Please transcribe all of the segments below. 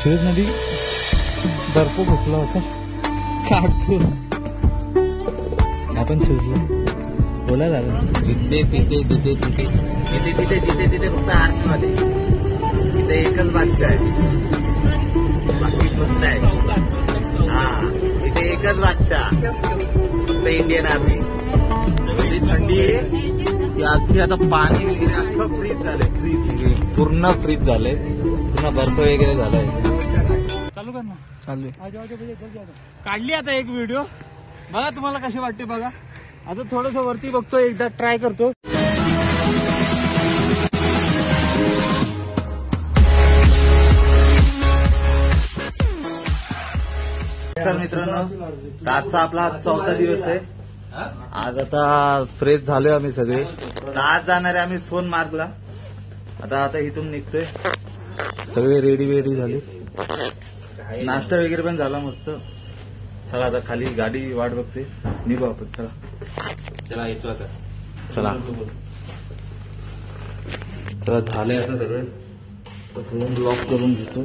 Suez नदी बर्फ बसला होता काढतो आपण सुजलो बोला दादा तिथे तिथे तिथे तिथे तिथे तिथे जिथे तिथे फक्त आर्मी वाले तिथे एकच बादशाह आहे बाकी फक्त आहे हा तिथे एकच बादशाह फक्त इंडियन आर्मी एवढी थंडी आहे की अगदी आता पाणी वगैरे अख्खं फ्रीज झालंय फ्रीज पूर्ण फ्रीज झालंय पुन्हा बर्फ वगैरे झालाय चालू कर ना चालू काढली आता एक व्हिडिओ बघा तुम्हाला कशी वाटते बघा आता थोडस वरती बघतो एकदा ट्राय करतो तर मित्रांनो आजचा आपला 4था दिवस आहे आज आता फ्रेश झालोय आम्ही सगळे आज जाणार आहे आम्ही सोनमार्गला आता इथून निघतोय सगळे रेडी झाले नाश्ता वगैरे पण झाला मस्त चला आता खाली गाडी वाट बघते निघू आपण चला येतो आता चला झालंय आता सगळं फोन लॉक करून घेतो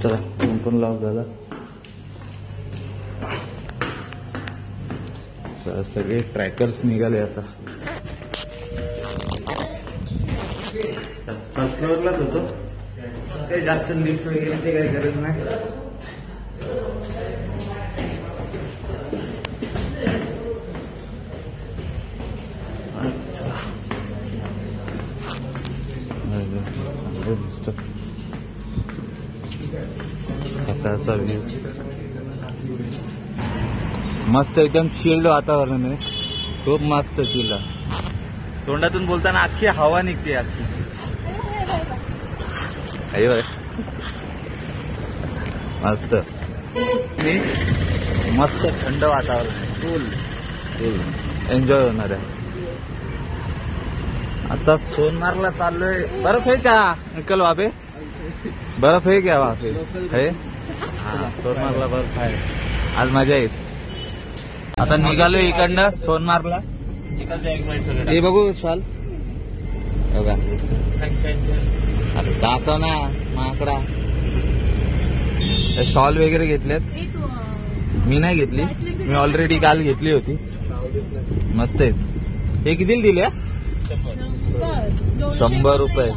चला फोन पण लॉक झाला सगळे ट्रॅकर्स निघाले आता फर्स्ट फ्लोअरलाच होतो काही जास्त लिफ्ट वगैरे काही गरज नाही सकाळचा व्ह्यू मस्त एकदम चिल्ड वातावरण आहे खूप मस्त चिल्ड तोंडातून बोलताना अख्खी हवा निघते अख्खी मस्त मस्त थंड वातावरण फुल एन्जॉय होणार आहे आता सोनमार्गला चाललोय बर्फ आहे का अंकल वाबे बर्फ आहे क्या वाबे है हा सोनमार्गला बर्फ आहे आज मजा येईल आता निघालोय इकडनं सोनमार्गला हे बघू शाल बघा दाखव ना माकडा शॉल वगैरे घेतलेत मी नाही घेतली मी ऑलरेडी काल घेतली होती मस्त आहे हे कितीला दिले 100 रुपये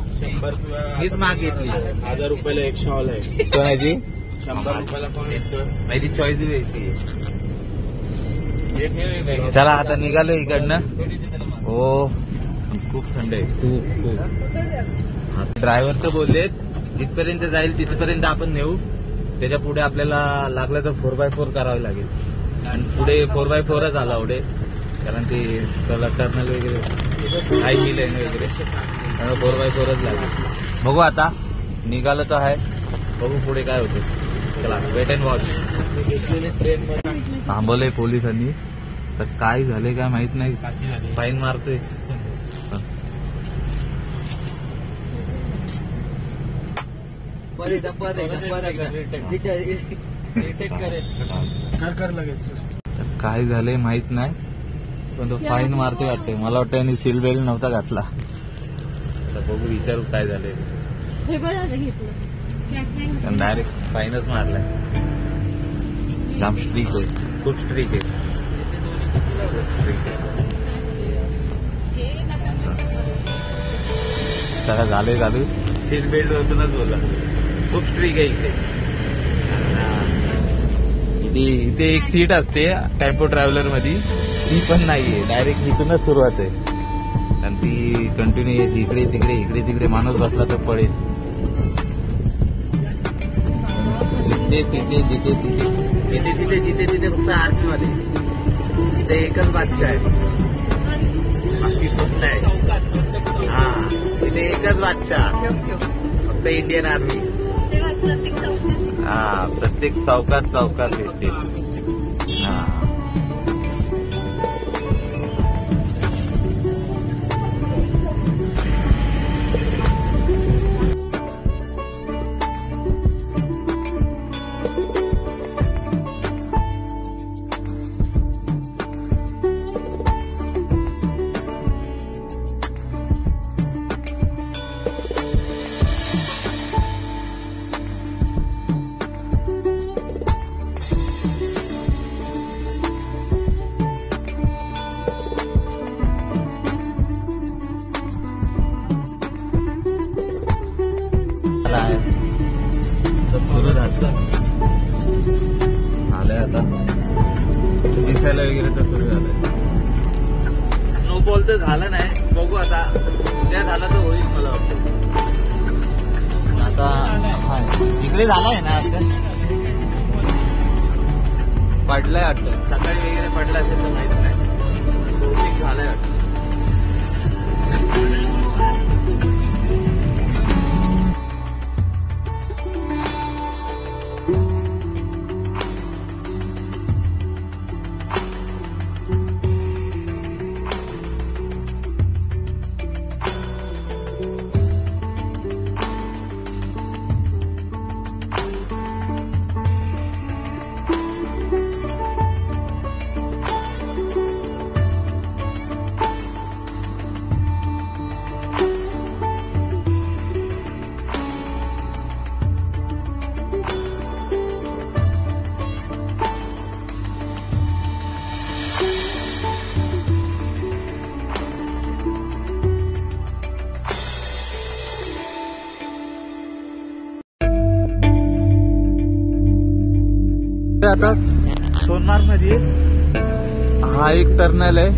मीच माग घेतली 1000 रुपयाला एक शॉल आहे कोणाची 100 रुपयाला कोण येतो माझी चॉईस घ्यायची चला आता निघालो इकडनं हो खूप थंड आहे खूप ड्रायव्हर तर बोललेत जिथपर्यंत जाईल तिथपर्यंत आपण नेऊ त्याच्या पुढे आपल्याला लागलं तर 4x4 करावे लागेल आणि पुढे 4x4च आला पुढे कारण ते टर्नल वगैरे हाय हिल आहे वगैरे त्यामुळे 4x4च लागेल बघू आता निघालं तर आहे बघू पुढे काय होतं चला वेट अँड वॉच थांबवलंय पोलिसांनी तर काय झाले काय माहित नाही फाईन मारतोय काय झालंय माहित नाही पण तो फाईन मारते वाटते मला वाटतं यांनी सीट बेल्ट नव्हता घातला तर बघू विचारू काय झालंय डायरेक्ट फाईनच मारलाय जाम स्ट्रीक आहे खूप स्ट्रीक आहे सगळं झालंय चालू सीट बेल्ट होतूनच बोला खूप स्ट्रीक आहे इथे एक सीट असते टेम्पो ट्रॅव्हलर मध्ये ती पण नाहीये डायरेक्ट इथूनच सुरुवात आहे आणि ती कंटिन्यू येते इकडे तिकडे माणूस बसला तर पडेल तिथे फक्त आर्मी वाले तिथे एकच बादशाह आहे बाकी फक्त आहे हा तिथे एकच बादशाह फक्त इंडियन आर्मी हा प्रत्येक चौकात भेटते हा काय तर सुरू झालं आलंय आता दिसायला वगैरे तर सुरू झालंय. स्नोफॉल तर झालं नाही, बघू आता उद्या झालं तर होईल मला वाटतं. आता हाय इकडे झालाय ना आता पडलाय वाटतं, सकाळी वगैरे पडला असेल तर माहित नाही, बहुतेक झालाय वाटतं. आता सोनमार्ग मध्ये हा एक टर्नल आहे.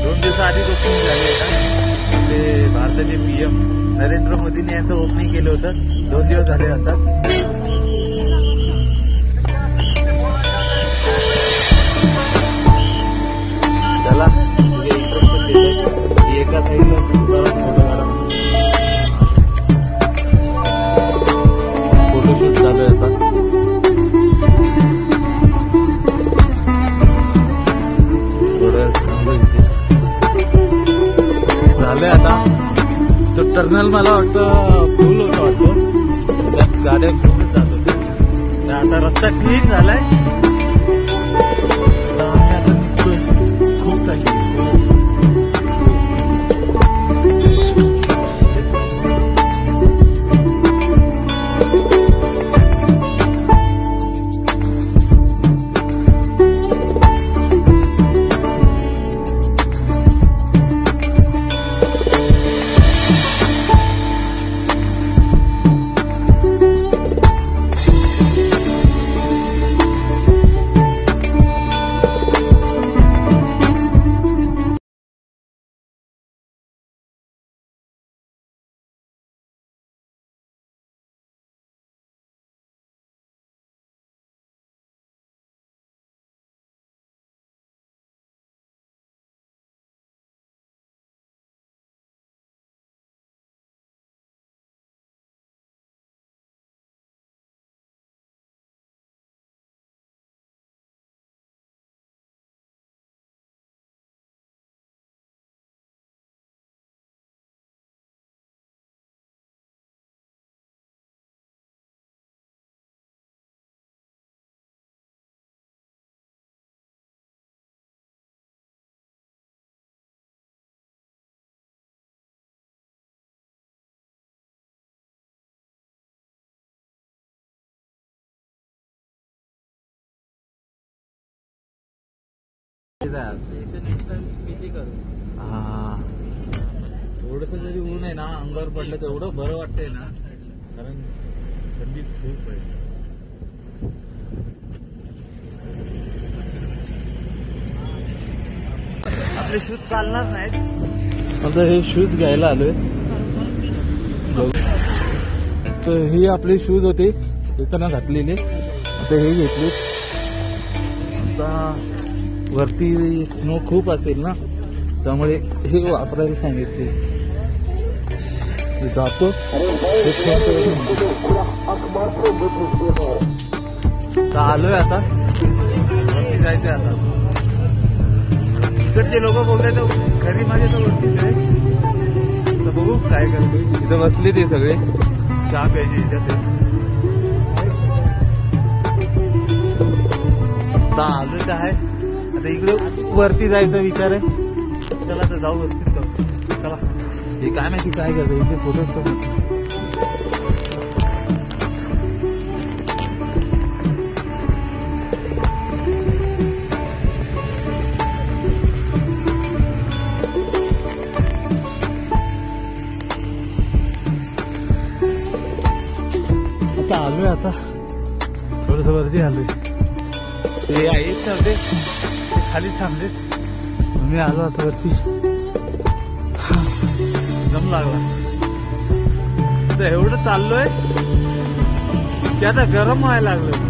2 दिवसाआधी ओपनिंग झाली आहे. ते भारताचे PM नरेंद्र मोदींनी याचं ओपनिंग केलं होतं. 2 दिवस झाले आता. चला इंटरेस्ट एका साईडला फोटोशूट चालू आहे आता. झालंय आता तो टर्नल मला वाटतं फुल होतं वाटतं, त्यात गाड्या खूपच जात होत्या. आता रस्ता क्लीन झालाय. आता खूप काही थोडस जरी ऊन आहे ना अंगावर पडलं तर एवढं बरं वाटतंय ना, कारण थंडी खूप आहे. आपले शूज चालणार नाहीत. आता हे शूज घ्यायला आलोय. तर हे आपले शूज होते येताना घातलेले, आता हे घेतले. आता वरती स्नो खूप असेल ना, त्यामुळे हे वापरायला सांगितले. जातो आलोय आता, वरती जायचंय आता. इकडचे लोक बोलताय तर घरी माझ्या तर वरतीच आहे. तर बघू काय करतोय. इथं बसले ते सगळे चहा प्यायची इथे. आता आलोय तर आहे. आता इकडे वरती जायचा विचार आहे. चला तर जाऊ वरतीच जाऊ. चला हे काय माहिती काय करतं इथे फोटोच. इथं आलोय आता, थोडस वरती आलोय. ते आहेत ना ते खाली थांबले, मी आलो आता वरती. दम लागला. तर एवढं चाललोय की आता गरम व्हायला लागलं.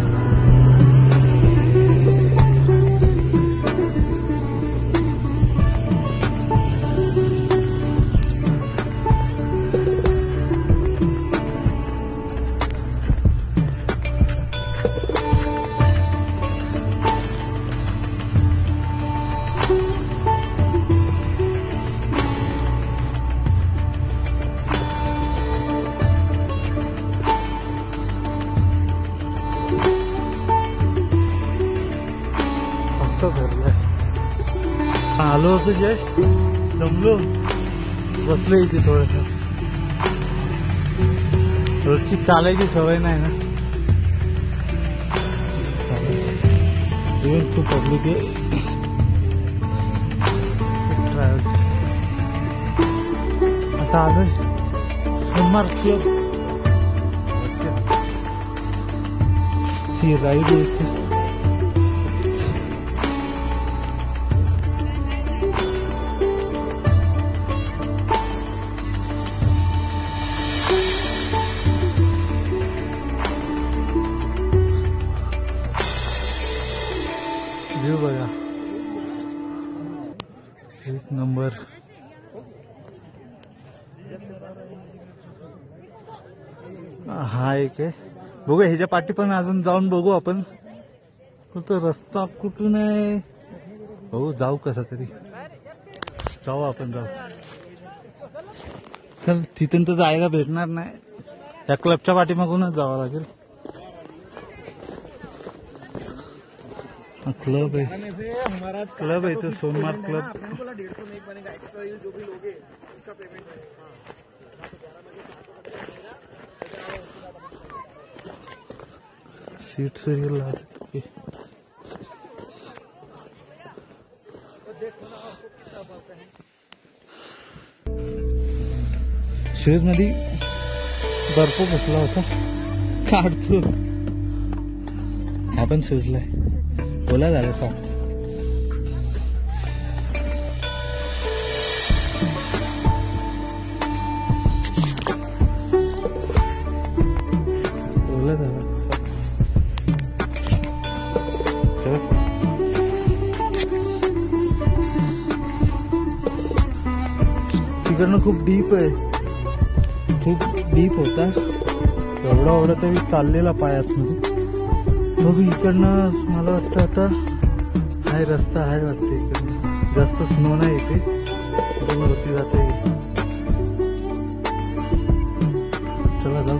आलो होतो जस्ट, जमलो, बसलो इथे थोडस. रोजची चालायची सवय नाही ना, खूप पब्लिक आहे. ट्रॅव्हल्स आता आलोय सोमवार क्लब. ही राईड होती. बघा एक नंबर. हा एक आहे. बघू ह्याच्या पाठी पण अजून जाऊन बघू आपण. कुठं रस्ता कुठून आहे बघू, जाऊ कसा तरी जाऊ आपण, जाऊ. चल तिथून तर जायला भेटणार नाही, त्या क्लबच्या पाठीमागूनच जावं लागेल. क्लब आहे, क्लब आहे तो सोमवार क्लब. सीट सिरियल शूज मध्ये बर्फ बसला होता, काढतो. हा पण सुजलाय, ओला झाला सॉक्स. ओला झाला सॉक्स. तिकडनं खूप डीप आहे, खूप डीप होता. एवढा एवढा तरी चाललेला पायात मध्ये. बघू इकडनं मला वाटतं आता हाय रस्ता आहे वाटतं. इकडनं जास्त स्नो नाही इथे, वरती जाता येईल. चला जाऊ.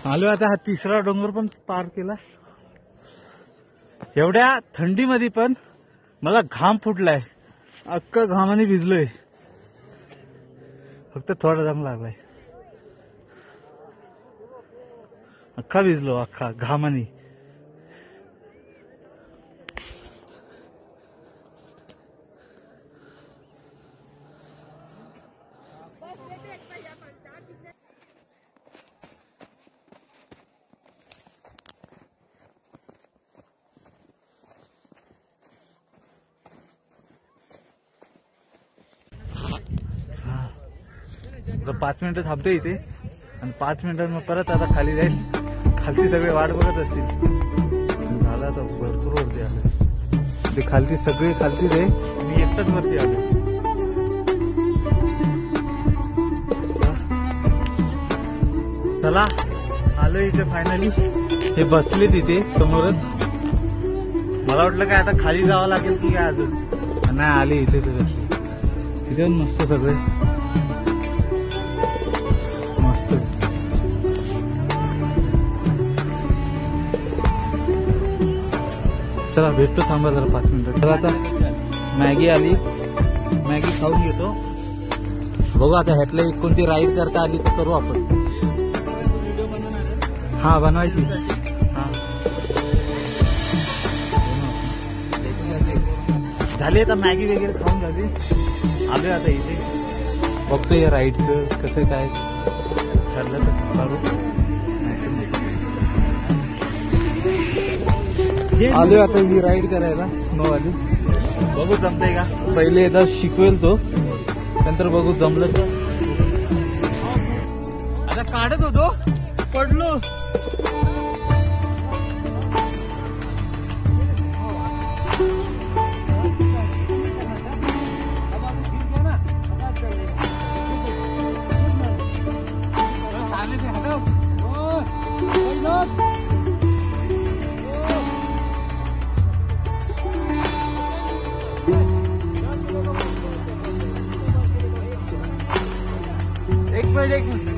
आलो आता. हा तिसरा डोंगर पण पार केला. एवढ्या थंडीमध्ये पण मला घाम फुटलाय, अख्खा घामाने भिजलोय. फक्त थोडा दम लागलाय, अख्खा भिजलो, अख्खा घामाने. आता 5 मिनिटं थांबतो इथे आणि 5 मिनिटात मग परत आता खाली जाईल. खालती सगळे वाट बघत असतील. झाला तर भरपूर वरती आलं. ते खालती सगळे खालती रे, मी एकटाच वरती आलो. चला आलो इथे फायनली. हे बसले तिथे समोरच. मला वाटलं काय आता खाली जावं लागेल की काय अजून, नाही आले इथे इथे मस्त सगळे मस्त. चला भेटतो, थांबा जरा 5 मिनिटं. तर आता मॅगी आली, मॅगी खाऊन घेतो. बघू आता ह्यातल्या कोणती राईड करता आली तर करू आपण. हा बनवायची. हा झाली आता मॅगी वगैरे खाऊन झाली. आलोय आता इथे, बघतो या राईडचं कसं काय ठरलं तर करू. आलोय आता ही राईड करायला स्नोवाली. बघू जमतंय का. पहिले एकदा शिकवेल तो, नंतर बघू जमलं तर. आता काढत होतो पडलो. एक मिनिट.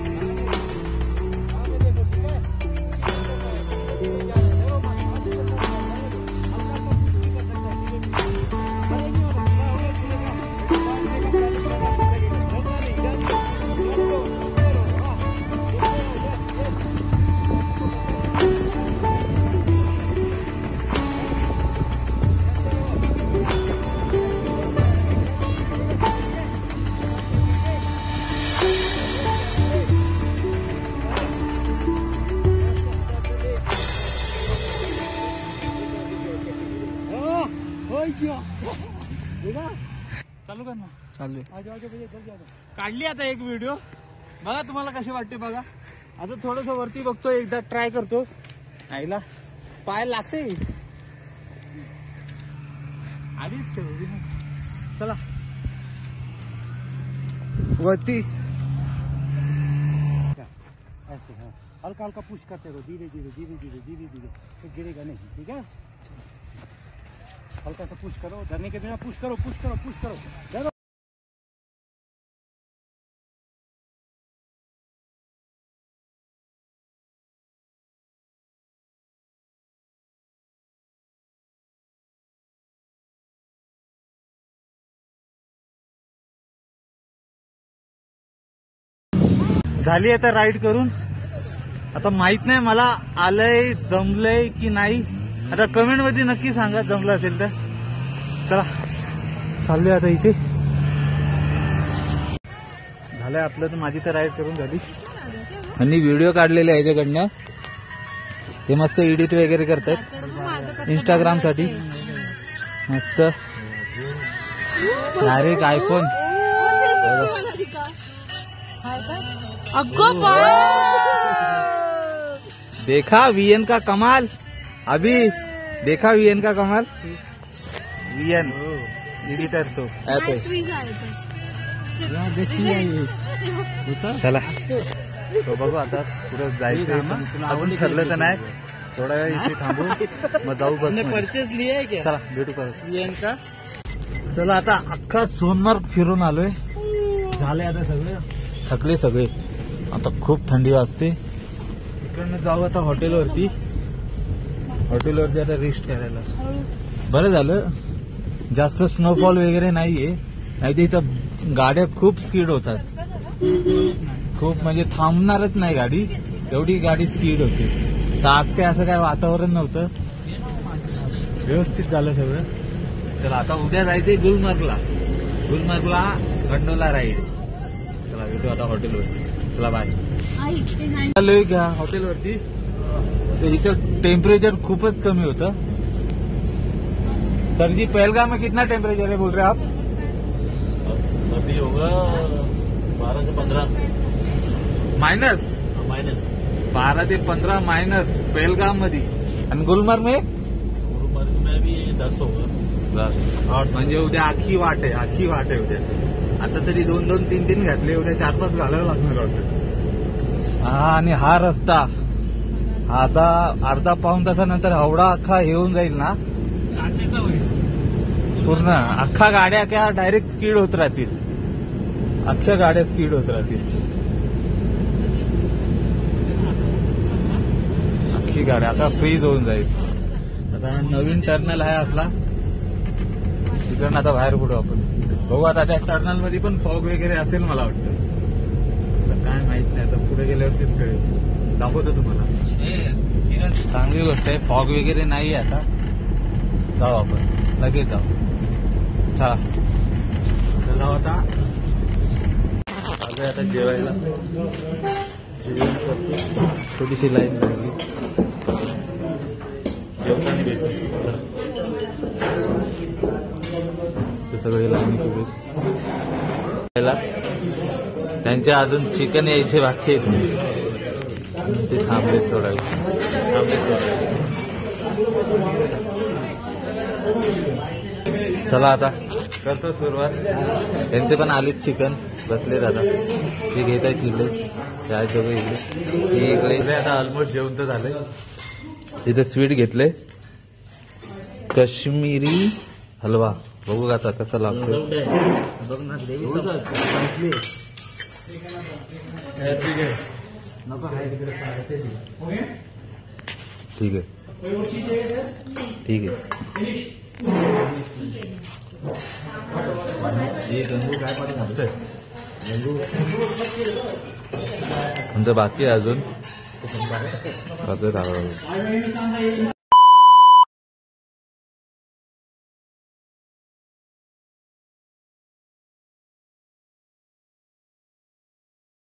चालू कर ना. चालू काढली आता एक व्हिडिओ बघा, तुम्हाला कशी वाटते बघा. आता थोडस वरती बघतो, एकदा ट्राय करतो. आईला पाय लागते आधीच ठेवली. चला वरती. ऐसे हाँ, हल्का हल्का पुश करते रहो, धीरे धीरे धीरे धीरे धीरे धीरे, तो गिरेगा नहीं. ठीक है, हल्का सा पुश करो, धरने के बिना पुश करो, पुश करो, पुश करो. धरो. झाली आता राईड करून. आता माहित नाही मला आलंय जमलंय की नाही. आता कमेंट मध्ये नक्की सांगा जमलं असेल तर. चला चाललोय आता इथे. झालंय आपलं तर, माझी तर राईड करून झाली. आणि व्हिडिओ काढलेले आहे याच्याकडनं, ते मस्त एडिट वगैरे करतात इंस्टाग्राम साठी. मस्त डायरेक्ट आयफोन. देखा वीएन का कमाल. अभी देखा वीएन का कमाल. वीएन एडिटर तो ऍप आहे. चला तो बघू आता पुढे जायचं. अजून ठरलं तर नाही, थोडा वेळ इथे थांबू मग जाऊ. बस परचेस लिहाय. चला भेटू परत वीएन का. चला आता अख्खा सोनमार्ग फिरून आलोय. झाले आता सगळे, थकले सगळे. आता खूप थंडी वाजते. इकडनं जाऊ आता हॉटेलवरती. हॉटेलवरती आता रेस्ट करायला. बरं झालं जास्त स्नोफॉल वगैरे नाहीये, नाही तर इथं गाड्या खूप स्पीड होतात. खूप म्हणजे थांबणारच नाही गाडी, एवढी गाडी स्पीड होते. तर आज काय असं काय वातावरण नव्हतं, व्यवस्थित झालं सगळं. चला आता उद्या जायचंय गुलमर्गला. गुलमर्गला गंडोला राईड. चला भेटू आता हॉटेलवरती. चला बाय. आलोय का हॉटेलवरती. इथं टेम्परेचर खूपच कमी होतं. सर जी पहलगाम में कितना टेम्परेचर है बोल रहे आप? अभी होगा 12 से 15 मायनस. 12 ते 15 मायनस पहलगाम मध्ये. आणि गुलमर्ग में भी 10 होगा. 10 म्हणजे उद्या आखी वाट आहे. आखी वाट आहे उद्या. आता तरी 2-2, 3-3 घातले, उद्या 4-5 घालावं लागणार वाटतं. हा आणि हा रस्ता आता अर्धा पाऊण तासानंतर एवढा अख्खा येऊन जाईल ना, पूर्ण अख्खा गाड्या क्या डायरेक्ट स्पीड होत राहतील. अख्ख्या गाड्या स्पीड होत राहतील. अख्खी गाड्या आता फ्रीज होऊन जाईल. आता नवीन टर्नल आहे आपला, तिकडनं आता बाहेर पडू आपण. बघू आता त्या टर्नल मध्ये पण फॉग वगैरे असेल मला वाटतं. आता काय माहित नाही, आता पुढे गेल्यावरतीच कळेल. दाखवतो तुम्हाला. चांगली गोष्ट आहे, फॉग वगैरे नाही आता. जाऊ आपण, लगेच जाऊ. चला जाऊ आता. आलोय आता जेवायला. जेवण करतो. थोडीशी लाईन लागली. जेवताना भेटू. ते सगळे लाईनीचे भेट. त्यांचे अजून चिकन यायचे बाकी आहेत. ते थांबलेत थोडा वेळ. चला आता करतो सुरुवात. त्यांचे पण आलीत चिकन. बसलेत आता. ते घेत आहे चिल्ले. त्या सगळे इकडे इकडे आता ऑलमोस्ट जेवण तर झालंय. तिथे स्वीट घेतले, काश्मीरी हलवा. बघू आता कसा लागतो. ठीक आहे ठीक आहे. आमचं बाकी आहे अजून.